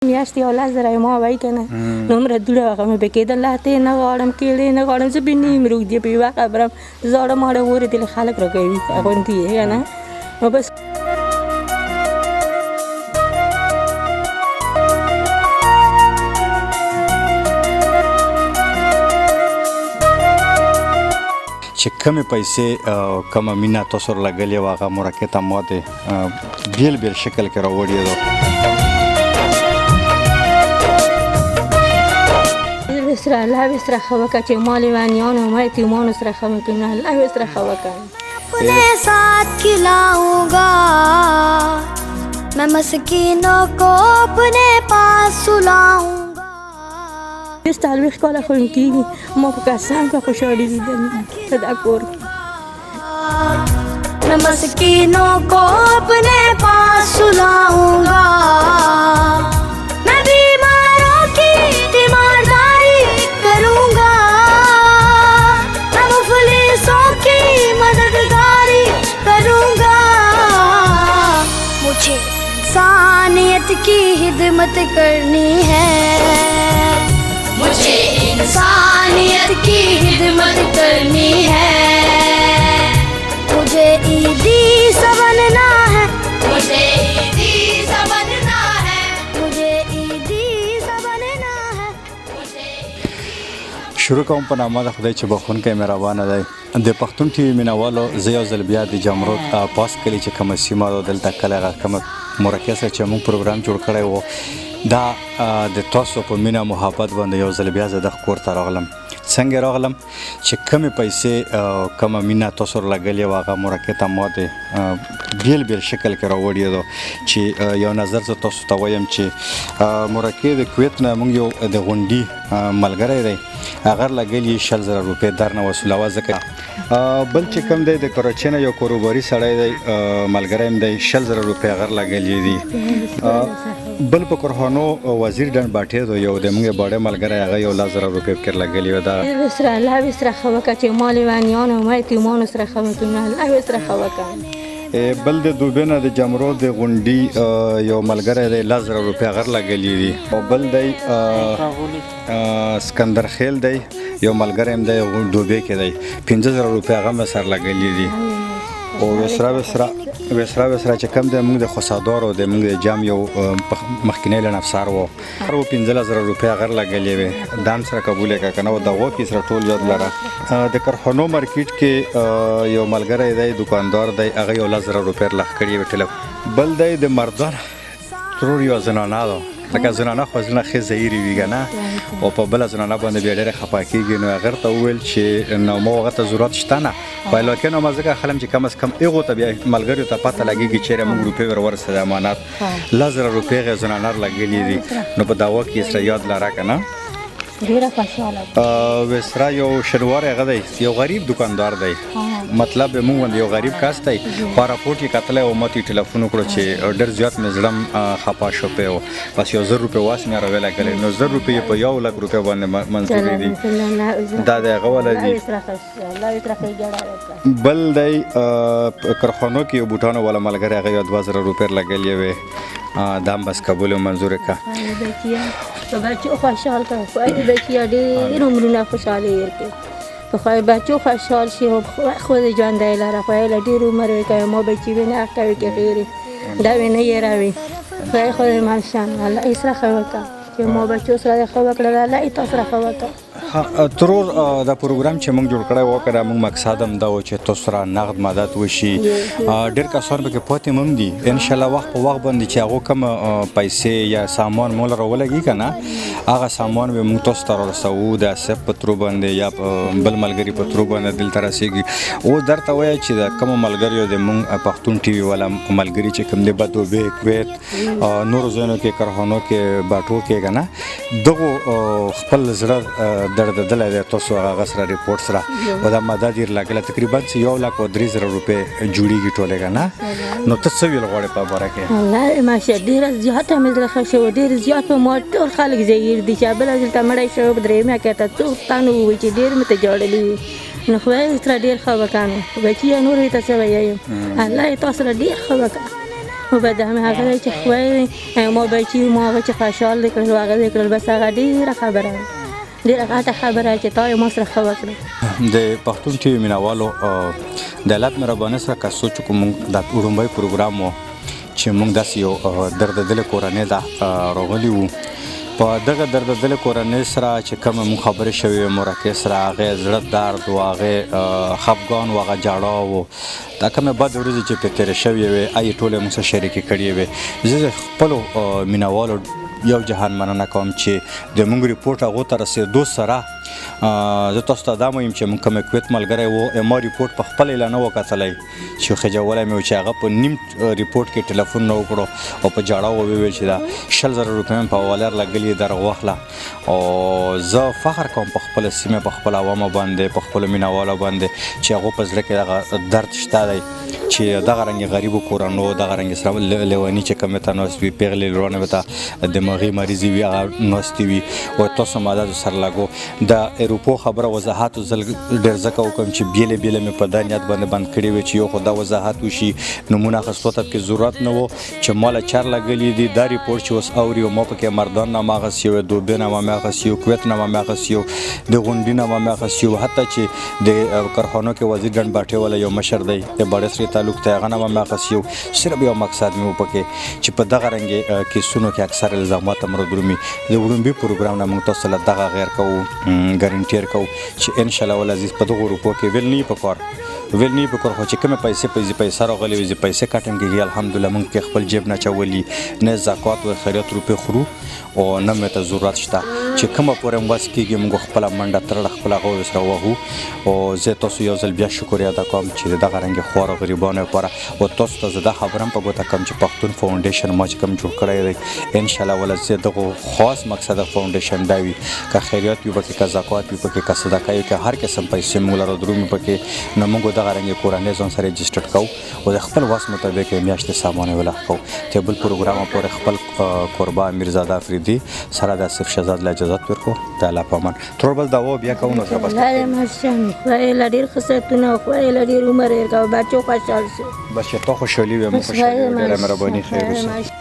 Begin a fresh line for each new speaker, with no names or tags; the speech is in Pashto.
میاشتې او 10,000 ما وایي که نه نو هومره دوړه هغه مې به کېدل لا ته نه غواړم کېړې نه غواړم زه به نه یم روږدې په یوه خبره زاړه ماړه اورې دې خلک راکوي غوندې یې که نه نو بس
چې کمې پیسې او کمه مینه تاسو ور لګلې وه هغه مرکب امداد بیل بیل شکل کې راوړې ده
سره الله به سره ښه وکړه چې ما لیونیانو ما یتیمانو سره ښه وکړي نه الله به سره ښه وکړه
اپنے ساتھ کھلاؤں گا میں مسکینوں کو اپنے پاس سلاؤں گا
40 کاله خو کېږي ما په قسم که خوشحالي لیدلې په دا کور
میں مسکینوں کو اپنے پاس سلاؤں گا میں بیماروں کی تیمارداری کروں گا میں مفلسوں کی مددگاری کروں گا مجھے انسانیت کی خدمت کرنی ہے مجھے انسانیت کی خدمت کرنی ہے مجھے عیدی سا بننا ہے مجھے عیدی سا بننا ہے مجھے عیدی سا بننا ہے
شروع کوم په نامه د خدای چې بخښونکی مهربانه دی د پښتون ټي وي مینوالو زه یو ځل بیا د جمرود پاس کلي چې کومه سیمه ده دلته کلی هغه کومه مرکز سره چې موږ پروګرام جوړ کړی و دا د تاسو په مینه محبت باندې یو ځل بیا زه د کور ته راغلم څنګه راغلم چې کمې پیسې او کمه مینه تاسو ور لګلې وه هغه مرکب امداد بیل بیل شکل کې راوړې ده چې یو نظر زه تاسو ته وایم چې مرکب د کویت نه موږ یو د غونډي ملګری دی هغه لګلې 60,000 روپۍ درنه وصولوه ځکه بل چې کوم دی د کراچۍ نه یو کاروباري سړی دی ملګری م دی 60,000 روپۍ هغه لګلې دي بل په کرهانو وزیر ډنډ باټې دی یو د موږ باډی ملګری هغه یو 10,000 روپۍ پکې لګلې وه دا
سره الله به سره ښه وکړه چې ما لیونیانو ما یتیمانو سره ښه وکړي نه الله به سره ښه وکړه
بل د دوبۍ نه د جمرود د غونډي یو ملګری دی 10,000 روپۍ هغه لګلې دي او بل دی سکندر خیل دی یو ملګری هم دی دوبۍ کې دی 15,000 روپۍ هغه مې سر لګلې دي او وسره چې کوم دی موږ د خوسادار او د موږ د جام یو مخکینی لن افسر و 15,000 روپۍ هغه لګلې وې دام سره قبول یې کړه که نه د هغو کې سره ټول یاد لره د کرخانو مارکیټ کې یو ملګری دی دکاندار دی هغه یو 10,000 روپۍ لخ کړي وې بل دی د مردان ترور یو زنانه ده لکه زنانه خو زړه ښې زهیرې وي که نه او په بله زنانه باندې بیا ډېره خفه کېږي نو هغه ته وویل چې نو ما هغه ته ضرورت شته نه خو علاقې نو ما ځکه خلم چې کم از کم هغو ته بیا ملګریو ته پته لګېږي چېرې موږ روپۍ ور ورسېد امانت 10,000 روپۍ هغې زنانه لګلې دي نو په دعوا کې یې سره یاد لره که نه
ډېره خوشحاله
وسره یو شنوار هغه دی یو غریب دکاندار دی مطلب موږ باندې یو غریب کس دی خو راپورټ یې کتلی او ما ته یې ټلیفون وکړو چې ډېر زیات مې زړه خفه شو پې و بس یو 1,000 روپۍ واس مې راویلی کړی نو 1,000 روپۍ یې په 1,00,000 روپۍ باندې منظورې دي دا د هغه والا دي بل دی کرخانو کې یو بوټانو والا ملګری هغه یو 2,000 روپۍ لګلې وې دا هم بس قبول او منظور کړه
بچو خوشحال کړه بچیا ډېر عمرونه خوشحالي ورکړي په خو بچو خوشحال شي خود ژوندی لره خو یې له ډېر عمر وکړي ما بچي وي نه کوي کې خیرې دا وي نه یېروي خدای خو دې مالشان الله یې سره ښه وکړه چې ما بچو سره ښه وکړل الله یې تاسو سره ښه وکړه
ترور دا پروګرام چې موږ جوړ کړی و که دا موږ مقصد هم دا و چې تاسو سره نغد مدد وشي ډېر کسان پکې پاتې هم دي انشاءالله وخت په وخت باندې چې هغو کومه پیسې یا سامان مو لره ولګي که نه هغه سامان به موږ تاسو ته رارسوو د اسف په ترو باندې یا بل ملګري په ترو باندې دلته رسېږي اوس درته وایه چې د کومو ملګریو د موږ پښتون ټي وي والا ملګري چې کوم دی به دوبۍ کویت نورو ځایونو کې کرهانو کې باټو کې که نه دغو خپل زړه درددلی دی تاسو هغه سره ریپورټ سره او دا مدد یې لګله تقریبا 1,03,000 روپۍ جوړېږي ټولې که نه نو ته څه ویل غواړې په باره کې
والله ماشاء ډېره زیاته مې زړه ښه شوی ډېر زیات په ما ټول خلک زهیر دي چې بله دلته مړی شوی په درېیمه کې ته څوک تانه ووایي چې ډېر مې ته ژړلي وي نو خدای سره ډېر ښه وکړه نو بچي نور یې ته څه ویایم الله یې تاسو سره ډېر ښه وکړه و بعد هغه چې خدای ما بچي ما هغه چې خوشحال دي کړل هغه دې کړل بس هغه ډېره خبره ډېره غټه خبره چې تا یې ما سره ښه وکړه.
د پښتون ټي وي مینوالو د الله مهربانۍ سره که سوچ وکړو موږ دا وړومبی پروګرام و چې موږ داسې یو دردېدلې کورنۍ ده راغلي وو. په دغه دردېدلې کورنۍ سره چې کومه موږ خبرې شوې وې مرکې سره هغې زړه درد و هغې خفګان و هغه ژړا و دا کومې بدې ورځې چې پرې تېرې شوې وې هغې ټولې موږ سره شریکې کړې وې. زه د خپلو مینوالو یو جهان مننه کوم چې د موږ ریپورټ هغو ته رسېدو سره زه تاسو ته دا وایم چې موږ کوم کویت ملګری و ما ریپورټ په خپله ایله نه و کتلی چې خجولی مې و چې هغه په نیم ریپورټ کې ټلیفون نه وکړو او په ژړا وویل چې دا 100,000 روپۍ مې په حواله لګلي در واخله. او زه فخر کوم په خپله سیمه په خپل عوامو باندې په خپلو مینوالو باندې چې هغو په زړه کې دغه درد شته دی چې دغه رنګې غریبو کورنو دغه رنګې سره لیوني چې کومې ته ناست وي پیغلې لورانې به ته دماغي مریضې وي هغه ناستې وي او تاسو امدادو سره لګو د اروپو خبره وضاحت زل ډېر ځکه وکړم چې بیلې بیلې مې په دا نیت باندې بند کړې وې چې یو خو دا وضاحت وشي نومونه اخیستو ته پکې ضرورت نه و چې ما له چار لګلي دي دا ریپورټ چې اوس اوري او ما پکې مردان نامه اخیستی و دوبۍ نامه مې اخیستی و کویت نامه مې اخیستی و د غونډي نامه مې اخیستی و حتی چې د کارخانو کې وزیر ډنډ باټې والا یو مشر دی د باډسرې تعلق ته هغه نامه مې اخیستی و. صرف یو مقصد مې و پکې چې په دغه رنګې کیسونو کې اکثر الزامات هم درومي. د وړومبي پروګرام نه موږ تاسو له دغه غیر کوو ګارنټیر کوو چې انشاءالله والعزیز په دغو روپو کې ویل نه پکار خو چې کومې پیسې راغلې وي پیسې کټم کېږي الحمدلله موږ کې خپل جیب نه چولي نه زکات و خیرات روپۍ خورو او نه مې ته ضرورت شته چې کومه پورې هم بس کېږي موږ خپله منډه ترړه خپله غول سره وهو. او زه تاسو یو ځل بیا شکر ادا کوم چې دغه رنګې خوارو غریبانو لپاره او تاسو ته زه دا خبره هم په ګوته کوم چې پښتون فاونډیشن ما چې کوم جوړ کړی دی انشاءالله والعزیز دغه خاص مقصد فاونډیشن دا وي که خیریات وي پکې که زکات وي پکې که صدقه وي که هر قسم پیسې موږ لره درومي پکې نو موږ دغه رنګې کورنۍ ځان سره رجسټر کوو او د خپل واس مطابق یې میاشتې سامان ولغ کوو. ته بل پروګرام پورې خپل قربا امیرزاده افریدي سره د آصف شهزاد له اجازت ورکو د الله په امان ترور بل دوا بیا کوو نو سره بس
خدای له ډېر ښه صحتونه خدای له ډېر عمر ورکړي او بچو خوشحال شي
بس چې تا خوشحالي وي موږ خوشحالي ډېره مهرباني خیر اوسه.